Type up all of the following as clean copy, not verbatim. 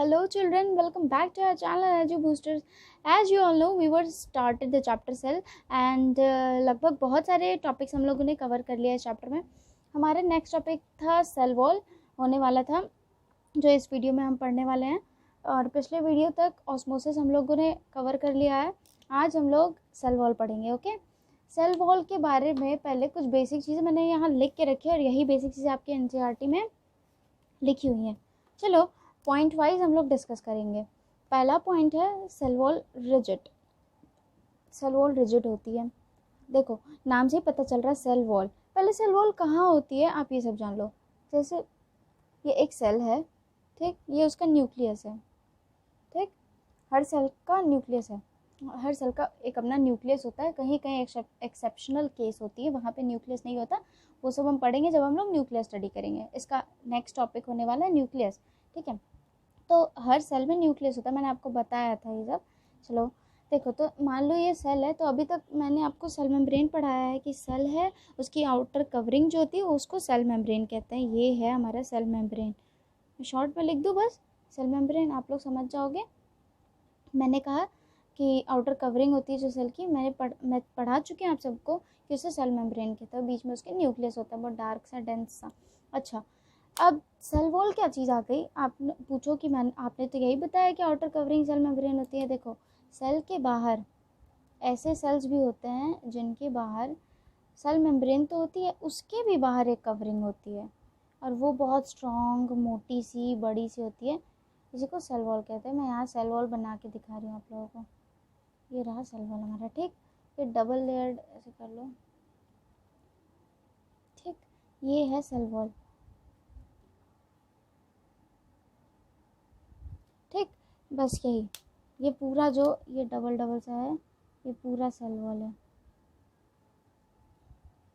Hello children, welcome back to our channel Edu Boosters. As you all know, we were started the chapter cell and लगभग बहुत सारे topics हम लोगों ने cover कर लिया इस चैप्टर में. हमारा नेक्स्ट टॉपिक था सेल वॉल होने वाला था, जो इस वीडियो में हम पढ़ने वाले हैं. और पिछले वीडियो तक ऑस्मोसिस हम लोगों ने कवर कर लिया है. आज हम लोग सेल वॉल पढ़ेंगे. ओके, सेल वॉल के बारे में पहले कुछ बेसिक चीज़ें मैंने यहाँ लिख के रखी है और यही बेसिक चीज़ें आपके एनसीईआरटी में लिखी हुई हैं. चलो पॉइंट वाइज हम लोग डिस्कस करेंगे. पहला पॉइंट है cell wall rigid. Cell wall rigid होती है. देखो नाम से ही पता चल रहा है सेल वॉल. पहले सेल वॉल कहाँ होती है आप ये सब जान लो. जैसे ये एक सेल है, ठीक, ये उसका न्यूक्लियस है. ठीक, हर सेल का न्यूक्लियस है, हर सेल का एक अपना न्यूक्लियस होता है. कहीं कहीं एक्सेप्शनल केस होती है, वहाँ पे न्यूक्लियस नहीं होता. वो सब हम पढ़ेंगे जब हम लोग न्यूक्लियस स्टडी करेंगे. इसका नेक्स्ट टॉपिक होने वाला है न्यूक्लियस. ठीक है, तो हर सेल में न्यूक्लियस होता है, मैंने आपको बताया था ये सब. चलो देखो, तो मान लो ये सेल है, तो अभी तक मैंने आपको सेल मेम्ब्रेन पढ़ाया है कि सेल है, उसकी आउटर कवरिंग जो होती है उसको सेल मेम्ब्रेन कहते हैं. ये है हमारा सेल मेम्ब्रेन. शॉर्ट में लिख दूँ बस, सेल मेम्ब्रेन, आप लोग समझ जाओगे. मैंने कहा कि आउटर कवरिंग होती है जो सेल की, मैं पढ़ा चुकी हूँ आप सबको कि उसे सेल मेम्ब्रेन कहते हैं. बीच में उसके न्यूक्लियस होता है, बहुत डार्क सा, डेंस सा. अच्छा, अब सेल वॉल क्या चीज़ आ गई. आप पूछो कि आपने तो यही बताया कि आउटर कवरिंग सेल मेम्ब्रेन होती है. देखो सेल के बाहर ऐसे सेल्स भी होते हैं जिनके बाहर सेल मेम्ब्रेन तो होती है, उसके भी बाहर एक कवरिंग होती है और वो बहुत स्ट्रॉन्ग, मोटी सी, बड़ी सी होती है. इसी को सेल वॉल कहते हैं. मैं यहाँ सेल वॉल बना के दिखा रही हूँ आप लोगों को. ये रहा सेल वॉल हमारा. ठीक, ये डबल लेयर्ड ऐसे कर लो. ठीक, ये है सेल वॉल. ठीक, बस यही, ये पूरा जो ये डबल डबल सा है, ये पूरा सेल वॉल है.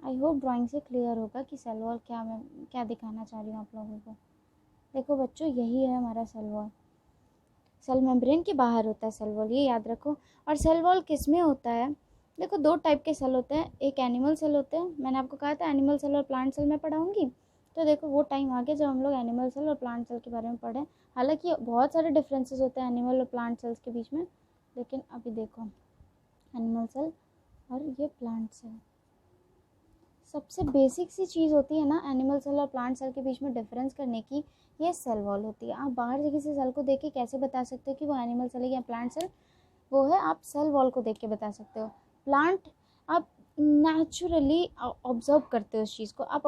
आई होप ड्राइंग से क्लियर होगा कि सेल वॉल क्या मैं क्या दिखाना चाह रही हूँ आप लोगों को. देखो बच्चों, यही है हमारा सेल वॉल. सेल मेम्ब्रेन के बाहर होता है सेल वॉल, ये याद रखो. और सेल वॉल किस में होता है. देखो दो टाइप के सेल होते हैं. एक एनिमल सेल होते हैं, मैंने आपको कहा था एनिमल सेल और प्लांट सेल में पढ़ाऊँगी. तो देखो वो टाइम आ गया जब हम लोग एनिमल सेल और प्लांट सेल के बारे में पढ़ें. हालांकि बहुत सारे डिफरेंसेस होते हैं एनिमल और प्लांट सेल्स के बीच में, लेकिन अभी देखो एनिमल सेल और ये प्लांट सेल, सबसे बेसिक सी चीज़ होती है ना एनिमल सेल और प्लांट सेल के बीच में डिफरेंस करने की, ये सेल वॉल होती है. आप बाहर से किसी सेल को देख के कैसे बता सकते हो कि वो एनिमल सेल है या प्लांट सेल. वो है आप सेल वॉल को देख के बता सकते हो. प्लांट आप नेचुरली ऑब्जर्व करते हो उस चीज़ को. आप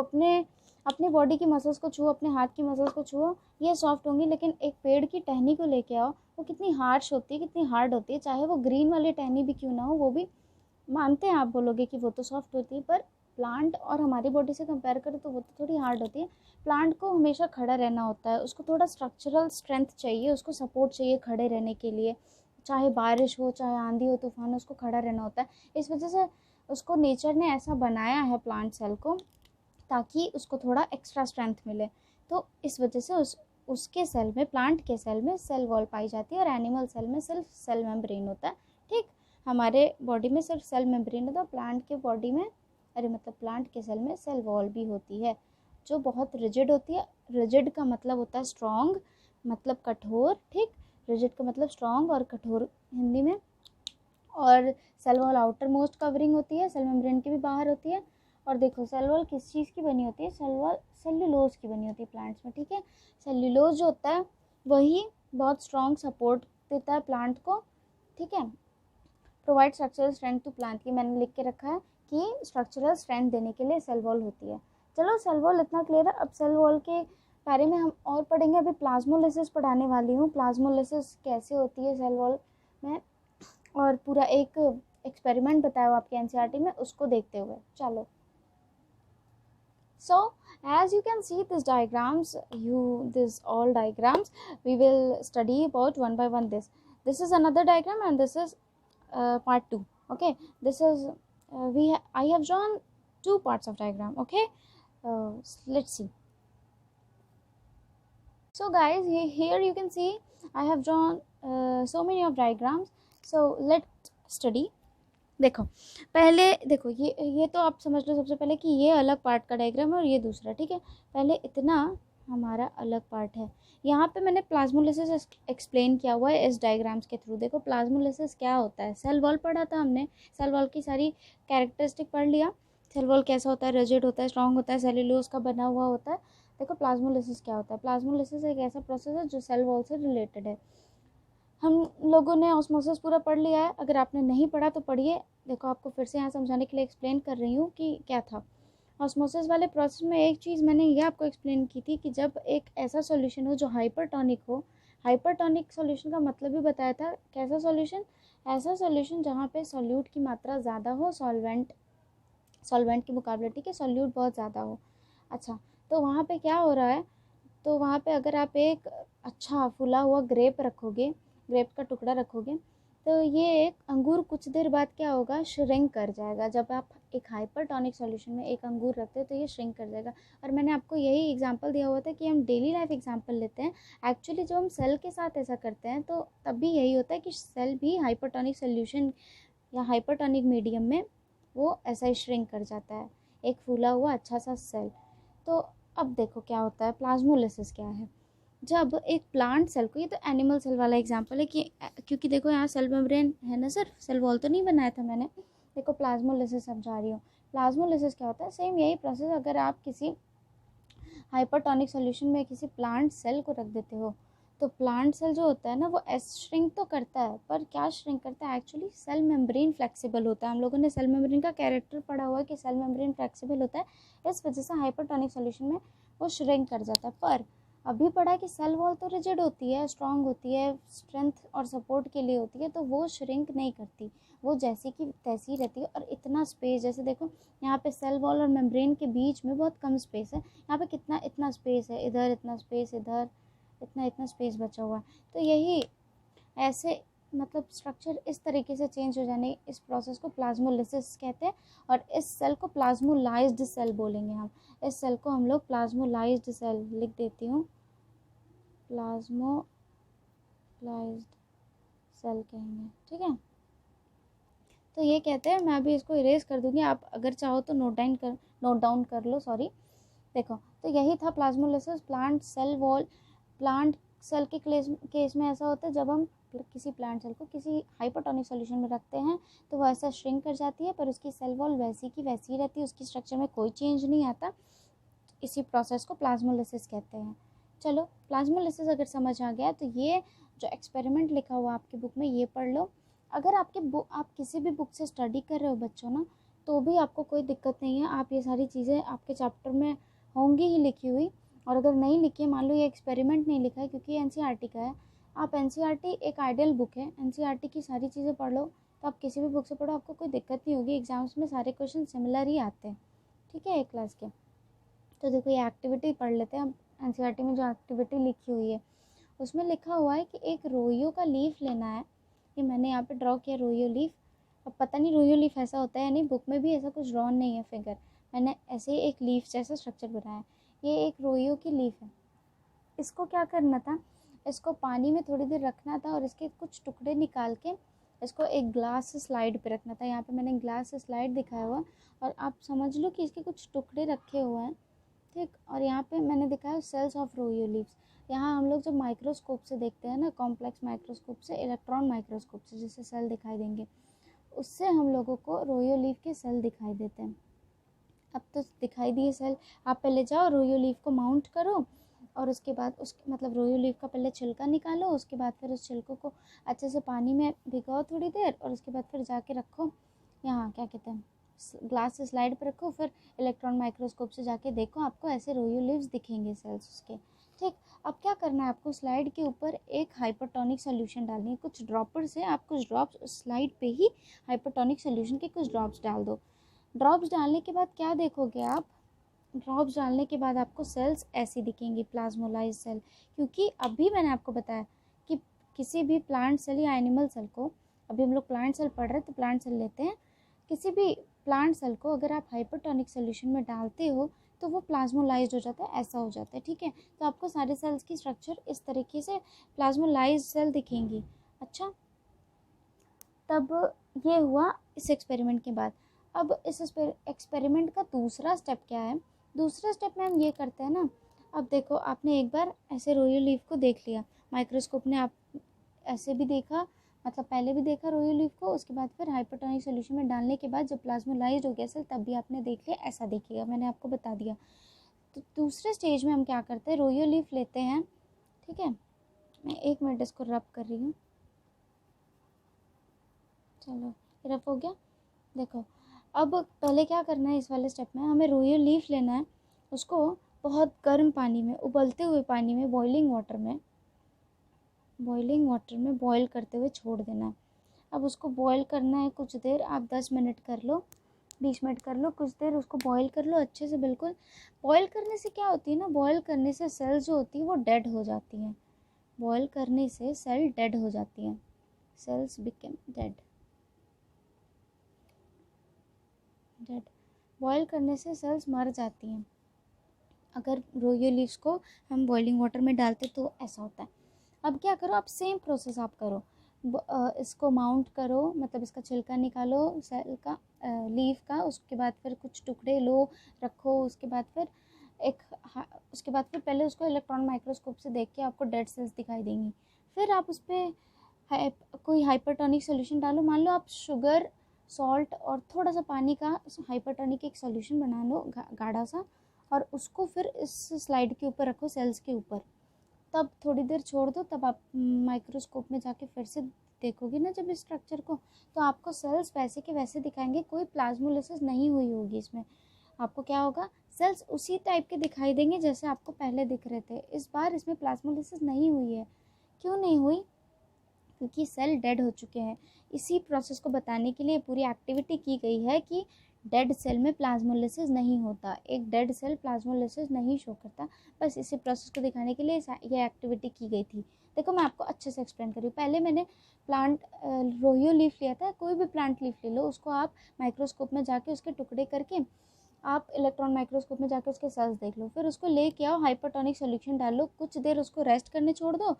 अपने बॉडी की मसल्स को छुओ, अपने हाथ की मसल्स को छुओ, ये सॉफ्ट होंगी. लेकिन एक पेड़ की टहनी को लेके आओ, वो कितनी हार्श होती है, कितनी हार्ड होती है. चाहे वो ग्रीन वाली टहनी भी क्यों ना हो, वो भी मानते हैं, आप बोलोगे कि वो तो सॉफ्ट होती है, पर प्लांट और हमारी बॉडी से कंपेयर करें तो वो तो थोड़ी हार्ड होती है. प्लांट को हमेशा खड़ा रहना होता है, उसको थोड़ा स्ट्रक्चरल स्ट्रेंथ चाहिए, उसको सपोर्ट चाहिए खड़े रहने के लिए. चाहे बारिश हो, चाहे आंधी हो, तूफान हो, उसको खड़ा रहना होता है. इस वजह से उसको नेचर ने ऐसा बनाया है प्लांट सेल को, ताकि उसको थोड़ा एक्स्ट्रा स्ट्रेंथ मिले. तो इस वजह से उसके सेल में, प्लांट के सेल में सेल वॉल पाई जाती है और एनिमल सेल में सिर्फ सेल मेम्ब्रेन होता है. ठीक, हमारे बॉडी में सिर्फ सेल मेम्ब्रेन होता है. प्लांट के बॉडी में, मतलब प्लांट के सेल में सेल वॉल भी होती है जो बहुत रिजिड होती है. रिजिड का मतलब होता है स्ट्रॉन्ग, मतलब कठोर. ठीक, रिजिड का मतलब स्ट्रॉन्ग और कठोर हिंदी में. और cell wall outer most covering होती है, सेल मेम्ब्रेन के भी बाहर होती है. और देखो सेल वॉल किस चीज़ की बनी होती है. सेल वॉल सेल्यूलोज की बनी होती है प्लांट्स में. ठीक है, सेल्यूलोज जो होता है वही बहुत स्ट्रॉन्ग सपोर्ट देता है प्लांट को. ठीक है, provide structural strength to plant, की मैंने लिख के रखा है कि स्ट्रक्चरल स्ट्रेंथ देने के लिए सेल वॉल होती है. चलो सेल वॉल इतना क्लियर है. अब सेल वॉल के बारे में हम और पढ़ेंगे. अभी प्लाज्मोलिसिस पढ़ाने वाली हूँ. प्लाज्मोलिसिस कैसे होती है सेल वॉल में, और पूरा एक एक्सपेरिमेंट बताया हुआ आपके एनसीईआरटी में, उसको देखते हुए चलो. So as you can see this diagrams, this all diagrams we will study about one by one. This is another diagram and this is part 2. Okay, this is I have drawn two parts of diagram. Okay, let's see. So guys, here you can see I have drawn so many of diagrams. So let's study. देखो पहले देखो, ये तो आप समझ लो सबसे पहले कि ये अलग पार्ट का डायग्राम है और ये दूसरा. ठीक है, पहले इतना हमारा अलग पार्ट है। यहाँ पे मैंने प्लाज्मोलिसिस एक्सप्लेन किया हुआ है इस डायग्राम्स के थ्रू। देखो प्लाज्मोलिसिस क्या होता है, सेल वॉल पढ़ा था हमने, सेल वॉल की सारी कैरेक्टरिस्टिक पढ़ लिया। सेल वॉल कैसा होता है, रिजिड होता है, स्ट्रॉन्ग होता है, सेल्यूलोज का बना हुआ होता है। देखो प्लाज्मोलिसिस क्या होता है, प्लाज्मोलिसिस एक ऐसा प्रोसेस है जो सेल वॉल से रिलेटेड है। हम लोगों ने ऑस्मोसिस पूरा पढ़ लिया है, अगर आपने नहीं पढ़ा तो पढ़िए। देखो आपको फिर से यहाँ समझाने के लिए एक्सप्लेन कर रही हूँ कि क्या था ऑस्मोसिस वाले प्रोसेस में। एक चीज़ मैंने ये आपको एक्सप्लेन की थी कि जब एक ऐसा सॉल्यूशन हो जो हाइपरटोनिक हो, हाइपरटोनिक सॉल्यूशन का मतलब भी बताया था, कैसा सॉल्यूशन, ऐसा सॉल्यूशन जहाँ पे सॉल्यूट की मात्रा ज़्यादा हो सॉल्वेंट के मुकाबले, ठीक है, सॉल्यूट बहुत ज़्यादा हो। अच्छा, तो वहाँ पे क्या हो रहा है, तो वहाँ पे अगर आप एक अच्छा फूला हुआ ग्रेप रखोगे, ग्रेप का टुकड़ा रखोगे, तो ये एक अंगूर कुछ देर बाद क्या होगा, श्रिंक कर जाएगा। जब आप एक हाइपरटोनिक सॉल्यूशन में एक अंगूर रखते हैं तो ये श्रिंक कर जाएगा। और मैंने आपको यही एग्जांपल दिया हुआ था कि हम डेली लाइफ एग्जांपल लेते हैं, एक्चुअली जब हम सेल के साथ ऐसा करते हैं तो तब भी यही होता है कि सेल भी हाइपरटोनिक सोल्यूशन या हाइपरटोनिक मीडियम में वो ऐसा ही श्रिंक कर जाता है, एक फूला हुआ अच्छा सा सेल। तो अब देखो क्या होता है, प्लाज्मोलिसिस क्या है। जब एक प्लांट सेल को, ये तो एनिमल सेल वाला एग्जांपल है कि क्योंकि देखो यहाँ सेल मेम्ब्रेन है ना सर, सेल वॉल तो नहीं बनाया था मैंने। देखो प्लाज्मोलिसिस समझा रही हूँ। प्लाज्मोलिसिस क्या होता है, सेम यही प्रोसेस। अगर आप किसी हाइपरटोनिक सॉल्यूशन में किसी प्लांट सेल को रख देते हो तो प्लांट सेल जो होता है ना वो श्रिंक तो करता है, पर क्या श्रिंक करता है, एक्चुअली सेल मेम्ब्रेन फ्लेक्सिबल होता है। हम लोगों ने सेल मेम्ब्रेन का कैरेक्टर पढ़ा हुआ है कि सेल मेम्ब्रेन फ्लेक्सिबल होता है, इस वजह से हाइपरटोनिक सॉल्यूशन में वो श्रिंक कर जाता है। पर अभी पढ़ा कि सेल वॉल तो रिजिड होती है, स्ट्रांग होती है, स्ट्रेंथ और सपोर्ट के लिए होती है, तो वो श्रिंक नहीं करती, वो जैसी की तैसी रहती है। और इतना स्पेस, जैसे देखो यहाँ पे सेल वॉल और मेम्ब्रेन के बीच में बहुत कम स्पेस है, यहाँ पे कितना इतना स्पेस है, इधर इतना स्पेस, इधर इतना स्पेस बचा हुआ है। तो यही ऐसे मतलब स्ट्रक्चर इस तरीके से चेंज हो जाने, इस प्रोसेस को प्लाज्मोलिसिस कहते हैं। और इस सेल को प्लाज्मोलाइज्ड सेल बोलेंगे हम। इस सेल को हम लोग प्लाज्मोलाइज्ड सेल, लिख देती हूँ, प्लाज्मोलाइज्ड सेल कहेंगे, ठीक है। तो ये कहते हैं, मैं अभी इसको इरेज कर दूंगी, आप अगर चाहो तो नोट डाउन कर लो, सॉरी। देखो तो यही था प्लाज्मोलिसिस। प्लांट सेल के केस में ऐसा होता है, जब हम किसी प्लांट सेल को किसी हाइपरटोनिक सॉल्यूशन में रखते हैं तो वो ऐसा श्रिंक कर जाती है, पर उसकी सेल वॉल वैसी की वैसी ही रहती है, उसकी स्ट्रक्चर में कोई चेंज नहीं आता। इसी प्रोसेस को प्लाज्मोलिसिस कहते हैं। चलो प्लाज्मोलिसिस अगर समझ आ गया तो ये जो एक्सपेरिमेंट लिखा हुआ आपकी बुक में ये पढ़ लो। अगर आप किसी भी बुक से स्टडी कर रहे हो बच्चों ना, तो भी आपको कोई दिक्कत नहीं है, आप ये सारी चीज़ें आपके चैप्टर में होंगी ही लिखी हुई। और अगर नहीं लिखी है, मान लो ये एक्सपेरिमेंट नहीं लिखा है क्योंकि एनसीईआरटी का है, आप एनसीईआरटी एक आइडियल बुक है, एनसीईआरटी की सारी चीज़ें पढ़ लो, तो आप किसी भी बुक से पढ़ो, आपको कोई दिक्कत नहीं होगी। एग्जाम्स में सारे क्वेश्चन सिमिलर ही आते हैं, ठीक है, एक क्लास के। तो देखो ये एक्टिविटी पढ़ लेते हैं अब। एनसीईआरटी में जो एक्टिविटी लिखी हुई है उसमें लिखा हुआ है कि एक रोइयो का लीफ लेना है। ये मैंने यहाँ पे ड्रॉ किया रोइयो लीफ। अब पता नहीं रोइयो लीफ ऐसा होता है या नहीं, बुक में भी ऐसा कुछ ड्रॉ नहीं है फिगर, मैंने ऐसे ही एक लीफ जैसा स्ट्रक्चर बनाया है। ये एक रोइयो की लीफ है। इसको क्या करना था, इसको पानी में थोड़ी देर रखना था और इसके कुछ टुकड़े निकाल के इसको एक ग्लास स्लाइड पे रखना था। यहाँ पे मैंने ग्लास स्लाइड दिखाया हुआ और आप समझ लो कि इसके कुछ टुकड़े रखे हुए हैं, ठीक। और यहाँ पे मैंने दिखाया सेल्स ऑफ रोइयो लीव्स। यहाँ हम लोग जब माइक्रोस्कोप से देखते हैं ना, कॉम्प्लेक्स माइक्रोस्कोप से, इलेक्ट्रॉन माइक्रोस्कोप से जिससे सेल दिखाई देंगे, उससे हम लोगों को रोइयो लीफ के सेल दिखाई देते हैं। अब तो दिखाई दिए सेल, आप पहले जाओ रोइयो लीफ को माउंट करो और उसके बाद मतलब रोइयो लीफ का पहले छिलका निकालो, उसके बाद फिर उस छिलकों को अच्छे से पानी में भिगोओ थोड़ी देर, और उसके बाद फिर जाके रखो यहाँ क्या कहते हैं ग्लास से स्लाइड पर रखो, फिर इलेक्ट्रॉन माइक्रोस्कोप से जाके देखो, आपको ऐसे रोइयो लीव्स दिखेंगे सेल्स उसके, ठीक। अब क्या करना है आपको, स्लाइड के ऊपर एक हाइपरटोनिक सॉल्यूशन डालनी है, कुछ ड्रॉपर से आप कुछ ड्रॉप्स स्लाइड पे ही हाइपरटोनिक सॉल्यूशन के कुछ ड्रॉप्स डाल दो। ड्रॉप्स डालने के बाद क्या देखोगे आप, ड्रॉप्स डालने के बाद आपको सेल्स ऐसी दिखेंगी, प्लाज्मोलाइज सेल। क्योंकि अभी मैंने आपको बताया कि किसी भी प्लांट सेल या एनिमल सेल को, अभी हम लोग प्लांट सेल पढ़ रहे हैं तो प्लांट सेल लेते हैं, किसी भी प्लांट सेल को अगर आप हाइपरटोनिक सोल्यूशन में डालते हो तो वो प्लाज्मोलाइज्ड हो जाता है, ऐसा हो जाता है, ठीक है। तो आपको सारे सेल्स की स्ट्रक्चर इस तरीके से प्लाज्मोलाइज्ड सेल दिखेंगी। अच्छा, तब ये हुआ इस एक्सपेरिमेंट के बाद। अब इस एक्सपेरिमेंट का दूसरा स्टेप क्या है, दूसरा स्टेप में हम ये करते हैं ना, अब देखो आपने एक बार ऐसे रोयो लीफ को देख लिया, माइक्रोस्कोप ने आप ऐसे भी देखा, मतलब पहले भी देखा रोयो लीफ को, उसके बाद फिर हाइपरटोनिक सॉल्यूशन में डालने के बाद जब प्लाज्मोलाइज्ड हो गया सेल तब भी आपने देख लिया, ऐसा देखिएगा, मैंने आपको बता दिया। तो दूसरे स्टेज में हम क्या करते हैं, रोयो लीफ लेते हैं, ठीक है, मैं 1 मिनट इसको रब कर रही हूँ, चलो रब हो गया। देखो अब पहले क्या करना है, इस वाले स्टेप में हमें रोयो लीफ लेना है, उसको बहुत गर्म पानी में, उबलते हुए पानी में, बॉइलिंग वाटर में बॉईल करते हुए छोड़ देना है। अब उसको बॉईल करना है कुछ देर, आप 10 मिनट कर लो, 20 मिनट कर लो, कुछ देर उसको बॉईल कर लो अच्छे से। बिल्कुल बॉईल करने से क्या होती है ना, बॉईल करने से सेल जो होती है वो डेड हो जाती हैं, बॉईल करने से सेल डेड हो जाती हैं, सेल्स बिकम डेड। बॉईल करने से सेल्स मर जाती हैं अगर रोयो लीव्स को हम बॉइलिंग वाटर में डालते, तो ऐसा होता है। अब क्या करो, आप सेम प्रोसेस आप करो, इसको माउंट करो, मतलब इसका छिलका निकालो सेल का, लीफ का, उसके बाद फिर कुछ टुकड़े लो रखो, उसके बाद फिर पहले उसको इलेक्ट्रॉन माइक्रोस्कोप से देख के आपको डेड सेल्स दिखाई देंगी। फिर आप उस पर कोई हाइपरटोनिक सोल्यूशन डालो, मान लो आप शुगर, सॉल्ट और थोड़ा सा पानी का हाइपरटोनिक एक सोल्यूशन बना लो गाढ़ा सा, और उसको फिर इस स्लाइड के ऊपर रखो, सेल्स के ऊपर, तब थोड़ी देर छोड़ दो, तब आप माइक्रोस्कोप में जाके फिर से देखोगे ना जब इस स्ट्रक्चर को, तो आपको सेल्स वैसे के वैसे दिखाएंगे, कोई प्लाज्मोलिसिस नहीं हुई होगी इसमें। आपको क्या होगा, सेल्स उसी टाइप के दिखाई देंगे जैसे आपको पहले दिख रहे थे। इस बार इसमें प्लाज्मोलिसिस नहीं हुई है। क्यों नहीं हुई, क्योंकि सेल डेड हो चुके हैं। इसी प्रोसेस को बताने के लिए पूरी एक्टिविटी की गई है कि डेड सेल में प्लाज्मोलिसिस नहीं होता, एक डेड सेल प्लाज्मोलिसिस नहीं शो करता, बस इसी प्रोसेस को दिखाने के लिए ये एक्टिविटी की गई थी। देखो मैं आपको अच्छे से एक्सप्लेन कर रही हूँ। पहले मैंने प्लांट रोयो लीफ लिया था, कोई भी प्लांट लीफ ले लो, उसको आप माइक्रोस्कोप में जाके उसके टुकड़े करके आप इलेक्ट्रॉन माइक्रोस्कोप में जाकर उसके सेल्स देख लो, फिर उसको लेके आओ, हाइपरटोनिक सोल्यूशन डाल लो, कुछ देर उसको रेस्ट करने छोड़ दो,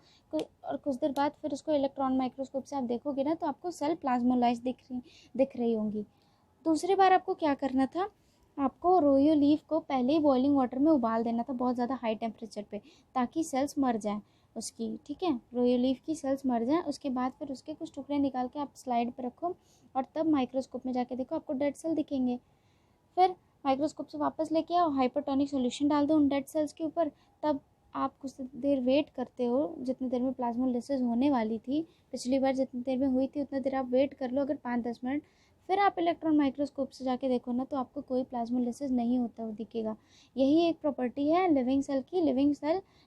और कुछ देर बाद फिर उसको इलेक्ट्रॉन माइक्रोस्कोप से आप देखोगे ना, तो आपको सेल प्लाज्मोलाइज दिख रही होंगी। दूसरी बार आपको क्या करना था, आपको रोयो लीफ को पहले ही बॉइलिंग वाटर में उबाल देना था बहुत ज़्यादा हाई टेम्परेचर पे, ताकि सेल्स मर जाएं उसकी, ठीक है, रोयो लीफ की सेल्स मर जाएं। उसके बाद फिर उसके कुछ टुकड़े निकाल के आप स्लाइड पे रखो, और तब माइक्रोस्कोप में जाके देखो, आपको डेड सेल दिखेंगे। फिर माइक्रोस्कोप से वापस लेके आओ, हाइपरटोनिक सॉल्यूशन डाल दो उन डेड सेल्स के ऊपर, तब आप कुछ देर वेट करते हो, जितनी देर में प्लाज्मोलिसिस होने वाली थी, पिछली बार जितनी देर में हुई थी उतनी देर आप वेट कर लो, अगर 5-10 मिनट, फिर आप इलेक्ट्रॉन माइक्रोस्कोप से जाके देखो ना, तो आपको कोई प्लाज्मोलिसिस नहीं होता हुआ दिखेगा। यही एक प्रॉपर्टी है लिविंग सेल की,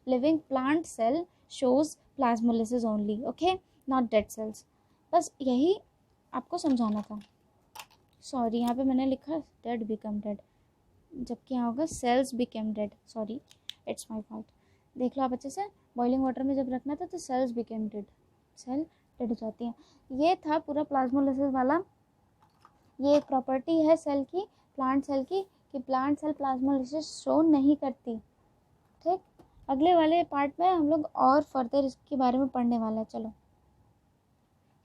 living plant cell shows plasmolysis only, okay, not dead cells. बस यही आपको समझाना था। सॉरी, यहाँ पे मैंने लिखा डेड बिकम डेड, जबकि यहाँ होगा sales become dead, sorry, it's my fault. देख लो आप अच्छे से, बॉइलिंग वाटर में जब रखना था तो cells become dead, cell dead हो जाती हैं। ये था पूरा प्लाज्मोलिसिस वाला, ये एक प्रॉपर्टी है सेल की, प्लांट सेल की, कि प्लांट सेल प्लाज्मोलिसिस शो नहीं करती। ठीक, अगले वाले पार्ट में हम लोग और फर्दर इसके बारे में पढ़ने वाला है। चलो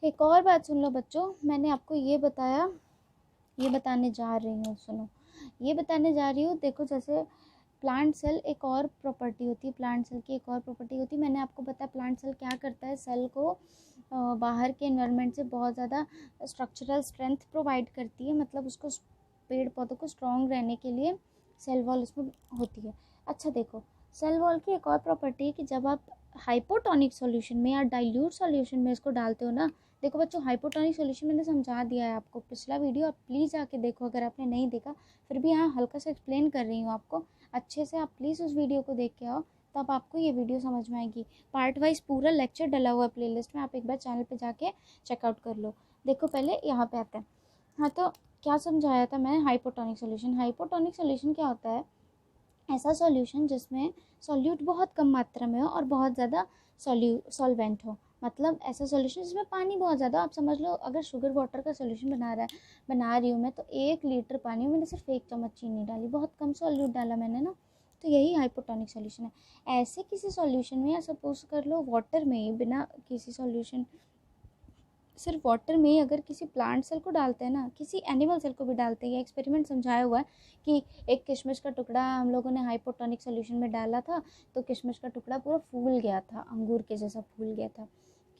एक और बात सुन लो बच्चों, मैंने आपको ये बताया, ये बताने जा रही हूँ, सुनो, ये बताने जा रही हूँ। देखो जैसे प्लांट सेल एक और प्रॉपर्टी होती है, प्लांट सेल की एक और प्रॉपर्टी होती है, मैंने आपको बताया प्लांट सेल क्या करता है, सेल को बाहर के एनवायरनमेंट से बहुत ज़्यादा स्ट्रक्चरल स्ट्रेंथ प्रोवाइड करती है, मतलब उसको पेड़ पौधों को स्ट्रॉन्ग रहने के लिए सेल वॉल उसमें होती है। अच्छा देखो, सेल वॉल की एक और प्रॉपर्टी है कि जब आप हाइपोटोनिक सॉल्यूशन में या डाइल्यूट सॉल्यूशन में इसको डालते हो ना, देखो बच्चों हाइपोटोनिक सॉल्यूशन मैंने समझा दिया है आपको, पिछला वीडियो आप प्लीज़ आके देखो अगर आपने नहीं देखा, फिर भी यहाँ हल्का सा एक्सप्लेन कर रही हूँ आपको अच्छे से, आप प्लीज़ उस वीडियो को देख के आओ, तब आपको ये वीडियो समझ में आएगी। पार्ट वाइज पूरा लेक्चर डला हुआ है प्लेलिस्ट में, आप एक बार चैनल पे जाके चेकआउट कर लो। देखो पहले यहाँ पे आता है, हाँ तो क्या समझाया था मैंने, हाइपोटोनिक सोल्यूशन। हाइपोटोनिक सोल्यूशन क्या होता है, ऐसा सॉल्यूशन जिसमें सॉल्यूट बहुत कम मात्रा में हो और बहुत ज़्यादा सॉल्वेंट हो, मतलब ऐसा सॉल्यूशन जिसमें पानी बहुत ज़्यादा, आप समझ लो अगर शुगर वाटर का सॉल्यूशन बना रही हूँ मैं, तो 1 लीटर पानी में मैंने सिर्फ 1 चम्मच चीनी डाली, बहुत कम सॉल्यूट डाला मैंने ना, तो यही हाइपोटोनिक सॉल्यूशन है। ऐसे किसी सॉल्यूशन में, या सपोज कर लो वाटर में ही बिना किसी सॉल्यूशन सिर्फ वाटर में अगर किसी प्लांट सेल को डालते हैं ना, किसी एनिमल सेल को भी डालते हैं, ये एक्सपेरिमेंट समझाया हुआ है कि एक किशमिश का टुकड़ा हम लोगों ने हाइपोटोनिक सोल्यूशन में डाला था तो किशमिश का टुकड़ा पूरा फूल गया था, अंगूर के जैसा फूल गया था।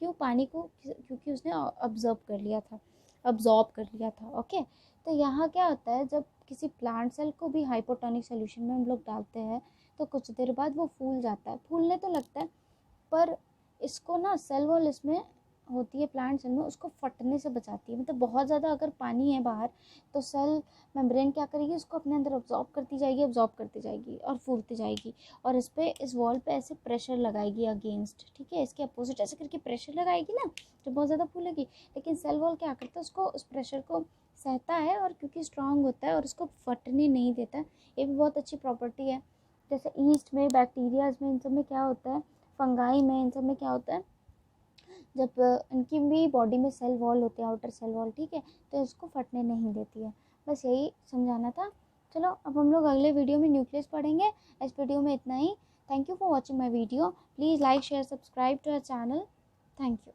क्यों? पानी को, क्योंकि उसने अब्जॉर्ब कर लिया था। ओके, तो यहाँ क्या होता है, जब किसी प्लांट सेल को भी हाइपोटोनिक सोल्यूशन में हम लोग डालते हैं तो कुछ देर बाद वो फूल जाता है। फूलने तो लगता है पर इसको ना सेल वॉल इसमें होती है प्लांट सेल में, उसको फटने से बचाती है। मतलब बहुत ज़्यादा अगर पानी है बाहर तो सेल मेम्ब्रेन क्या करेगी, उसको अपने अंदर अब्जॉर्ब करती जाएगी और फूलती जाएगी, और इस वॉल पे ऐसे प्रेशर लगाएगी अगेंस्ट, ठीक है, इसके अपोजिट ऐसे करके प्रेशर लगाएगी ना, तो बहुत ज़्यादा फूलेगी। लेकिन सेल वॉल क्या करता है, उसको उस प्रेशर को सहता है और क्योंकि स्ट्रांग होता है और उसको फटने नहीं देता। ये भी बहुत अच्छी प्रॉपर्टी है। जैसे ईस्ट में, बैक्टीरियाज में, इन सब में क्या होता है, फंगाई में, इन सब में क्या होता है, जब इनकी भी बॉडी में सेल वॉल होते हैं, आउटर सेल वॉल, ठीक है, तो इसको फटने नहीं देती है। बस यही समझाना था। चलो अब हम लोग अगले वीडियो में न्यूक्लियस पढ़ेंगे। इस वीडियो में इतना ही। Thank you for watching my video. Please like share subscribe to our channel. Thank you.